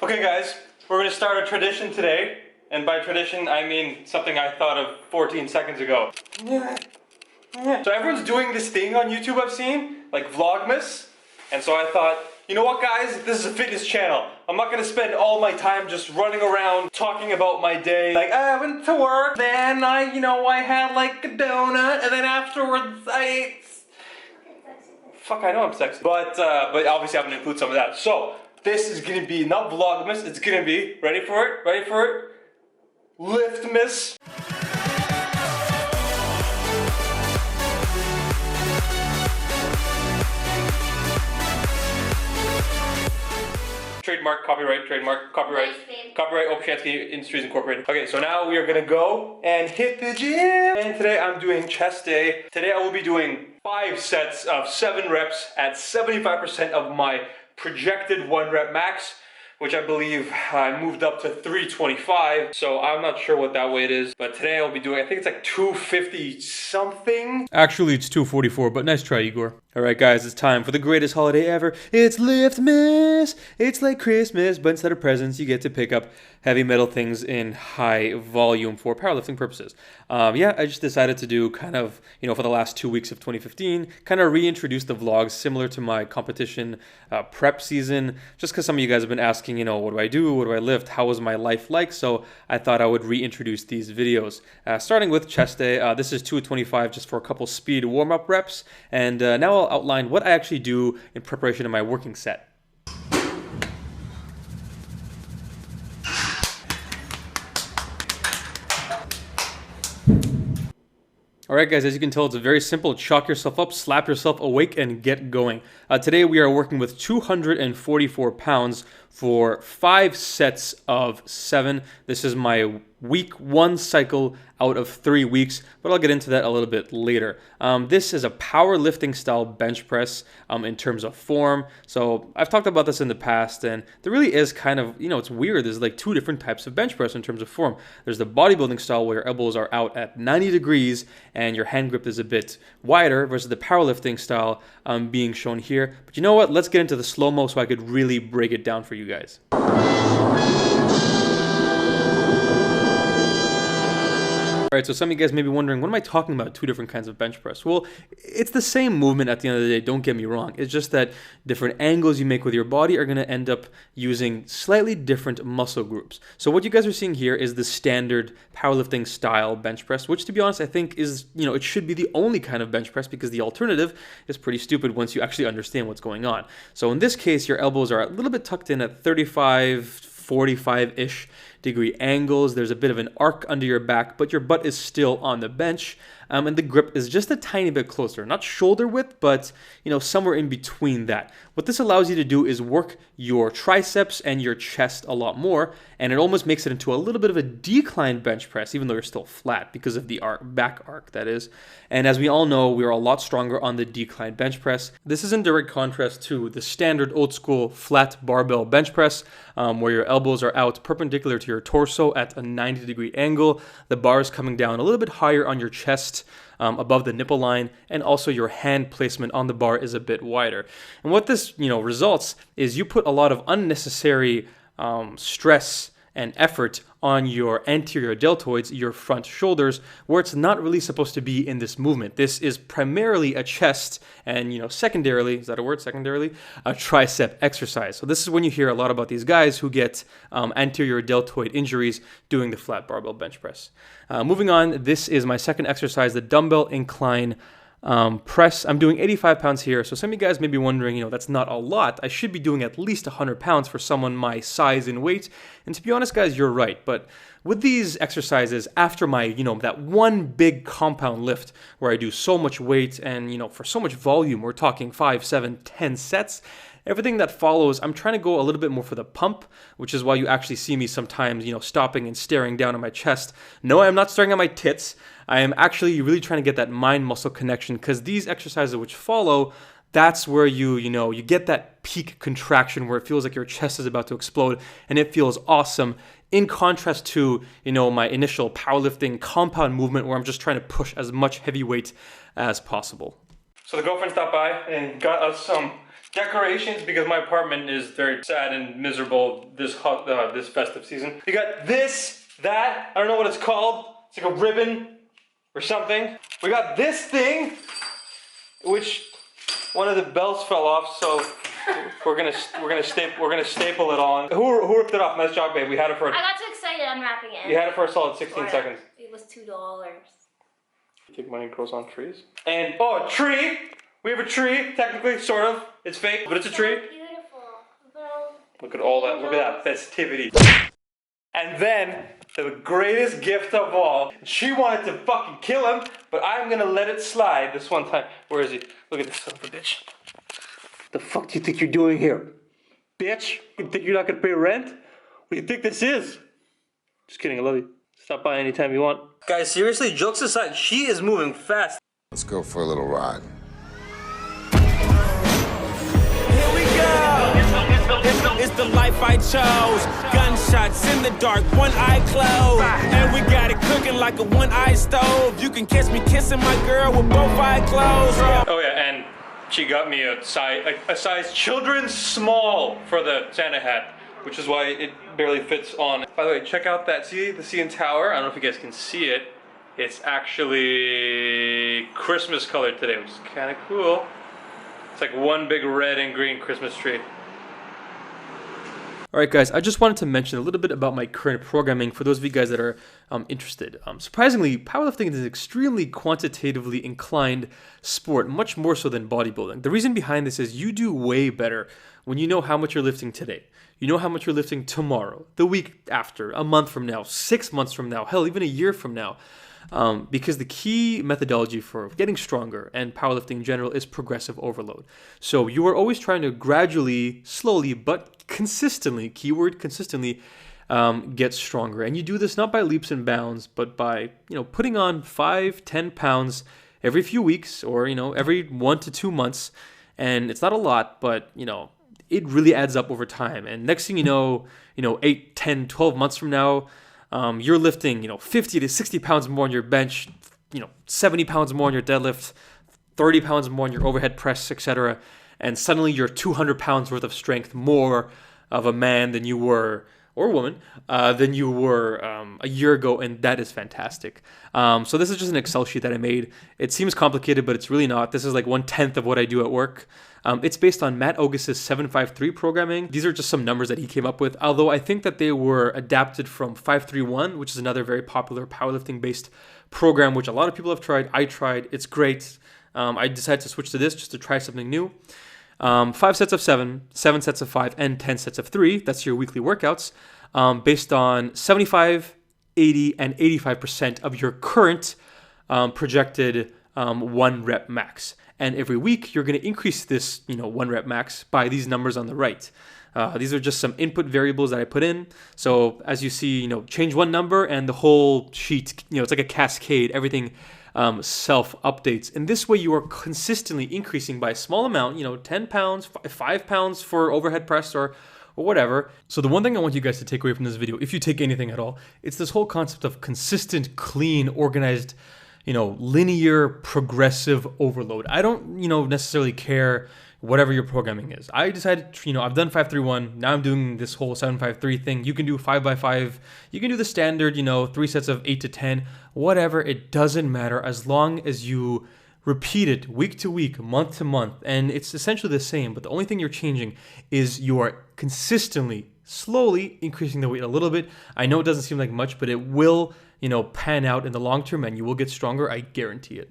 Okay guys, we're going to start a tradition today. And by tradition, I mean something I thought of 14 seconds ago. So everyone's doing this thing on YouTube I've seen, like Vlogmas. And so I thought, you know what guys, this is a fitness channel. I'm not going to spend all my time just running around talking about my day. Like, I went to work, then I had like a donut, and then afterwards I ate... Fuck, I know I'm sexy. But obviously I'm going to include some of that. So, this is going to be not Vlogmas, it's going to be, ready for it? Liftmas. Trademark, copyright, Opashansky Industries Incorporated. Okay, so now we are gonna go and hit the gym. And today I'm doing chest day. Today I will be doing 5 sets of 7 reps at 75% of my projected 1 rep max, which I believe I moved up to 325. So I'm not sure what that weight is, but today I'll be doing, I think it's like 250 something. Actually, it's 244, but nice try, Igor. All right, guys, it's time for the greatest holiday ever. It's Liftmas. It's like Christmas, but instead of presents, you get to pick up heavy metal things in high volume for powerlifting purposes. Yeah, I just decided to do kind of, for the last 2 weeks of 2015, kind of reintroduce the vlogs similar to my competition prep season, just because some of you guys have been asking, what do I do? What do I lift? How was my life like? So I thought I would reintroduce these videos. Starting with chest day, this is 225 just for a couple speed warm-up reps, and now I'll outline what I actually do in preparation of my working set. Alright guys, as you can tell, it's very simple. Chalk yourself up, slap yourself awake, and get going. Today we are working with 244 pounds for 5 sets of 7. This is my week 1 cycle out of 3 weeks, but I'll get into that a little bit later. This is a powerlifting style bench press in terms of form. So I've talked about this in the past, and there really is kind of, it's weird. There's like 2 different types of bench press in terms of form. There's the bodybuilding style where your elbows are out at 90 degrees and your hand grip is a bit wider versus the powerlifting style being shown here. But you know what? Let's get into the slow-mo so I could really break it down for you guys. Alright, so some of you guys may be wondering, what am I talking about, 2 different kinds of bench press? Well, it's the same movement at the end of the day, don't get me wrong. It's just that different angles you make with your body are going to end up using slightly different muscle groups. So what you guys are seeing here is the standard powerlifting style bench press, which to be honest, I think is, it should be the only kind of bench press because the alternative is pretty stupid once you actually understand what's going on. So in this case, your elbows are a little bit tucked in at 35, 45-ish degree angles. There's a bit of an arc under your back, but your butt is still on the bench, and the grip is just a tiny bit closer. Not shoulder width, but somewhere in between that. What this allows you to do is work your triceps and your chest a lot more, and it almost makes it into a little bit of a declined bench press, even though you're still flat because of the back arc, that is. And as we all know, we're a lot stronger on the declined bench press. This is in direct contrast to the standard old school flat barbell bench press, where your elbows are out perpendicular to your torso at a 90-degree angle. The bar is coming down a little bit higher on your chest, above the nipple line, and also your hand placement on the bar is a bit wider. And what this results is you put a lot of unnecessary stress and effort on your anterior deltoids, your front shoulders, where it's not really supposed to be in this movement. This is primarily a chest and, secondarily, is that a word? Secondarily, a tricep exercise. So this is when you hear a lot about these guys who get anterior deltoid injuries doing the flat barbell bench press. Moving on, this is my second exercise, the dumbbell incline press. I'm doing 85 pounds here, so some of you guys may be wondering, that's not a lot. I should be doing at least 100 pounds for someone my size and weight. And to be honest, guys, you're right. But with these exercises, after my, that one big compound lift where I do so much weight and, for so much volume, we're talking 5, 7, 10 sets, everything that follows, I'm trying to go a little bit more for the pump, which is why you actually see me sometimes, stopping and staring down at my chest. No, I'm not staring at my tits. I am actually really trying to get that mind-muscle connection, because these exercises which follow, that's where you get that peak contraction where it feels like your chest is about to explode, and it feels awesome. In contrast to, my initial powerlifting compound movement where I'm just trying to push as much heavy weight as possible. So the girlfriend stopped by and got us some decorations because my apartment is very sad and miserable this this festive season. We got this, that, I don't know what it's called. It's like a ribbon or something. We got this thing, which one of the bells fell off, so we're gonna staple it on. Who ripped it off? Nice job, babe. We had it for. I got too excited unwrapping it. You had it for a solid 16 seconds. It was $2. Think money grows on trees. And oh, a tree. We have a tree. Technically, sort of. It's fake, but it's a tree. Beautiful. Look at all that. Look at that festivity. And then the greatest gift of all. She wanted to fucking kill him, but I'm gonna let it slide this one time. Where is he? Look at this son of a bitch. The fuck do you think you're doing here? Bitch, you think you're not gonna pay rent? What do you think this is? Just kidding, I love you. Stop by anytime you want. Guys, seriously, jokes aside, she is moving fast. Let's go for a little ride. Here we go. It's the life I chose. Gunshots in the dark, one eye closed. And we got it cooking like a one-eye stove. You can catch me kissing my girl with both eyes closed. Oh yeah, and she got me a size children's small for the Santa hat, which is why it barely fits on. By the way, check out that, see the CN Tower? I don't know if you guys can see it. It's actually Christmas colored today, which is kind of cool. It's like one big red and green Christmas tree. Alright guys, I just wanted to mention a little bit about my current programming for those of you guys that are interested. Surprisingly, powerlifting is an extremely quantitatively inclined sport, much more so than bodybuilding. The reason behind this is you do way better when you know how much you're lifting today. You know how much you're lifting tomorrow, the week after, a month from now, 6 months from now, hell, even a year from now. Because the key methodology for getting stronger and powerlifting in general is progressive overload. So you are always trying to gradually, slowly, but consistently, keyword consistently, get stronger. And you do this not by leaps and bounds, but by, putting on 5-10 pounds every few weeks or, every 1 to 2 months. And it's not a lot, but, it really adds up over time. And next thing you know, 8, 10, 12 months from now, you're lifting, 50 to 60 pounds more on your bench, 70 pounds more on your deadlift, 30 pounds more on your overhead press, etc. And suddenly you're 200 pounds worth of strength more of a man than you were, or woman, than you were a year ago, and that is fantastic. So this is just an Excel sheet that I made. It seems complicated, but it's really not. This is like 1/10 of what I do at work. It's based on Matt August's 753 programming. These are just some numbers that he came up with, although I think that they were adapted from 531, which is another very popular powerlifting-based program, which a lot of people have tried. I tried. It's great. I decided to switch to this just to try something new. 5 sets of 7, 7 sets of 5, and 10 sets of 3. That's your weekly workouts based on 75, 80, and 85% of your current projected 1 rep max. And every week, you're going to increase this, 1 rep max by these numbers on the right. These are just some input variables that I put in. So as you see, change one number and the whole sheet, it's like a cascade. Everything self-updates. And this way, you are consistently increasing by a small amount, 10 pounds, 5 pounds for overhead press or whatever. So the one thing I want you guys to take away from this video, if you take anything at all, it's this whole concept of consistent, clean, organized, linear, progressive overload. I don't, necessarily care whatever your programming is. I decided, I've done 531. Now I'm doing this whole 753 thing. You can do 5x5. You can do the standard, 3 sets of 8 to 10, whatever. It doesn't matter as long as you repeat it week to week, month to month. And it's essentially the same, but the only thing you're changing is you are consistently, slowly increasing the weight a little bit. I know it doesn't seem like much, but it will, pan out in the long term and you will get stronger. I guarantee it.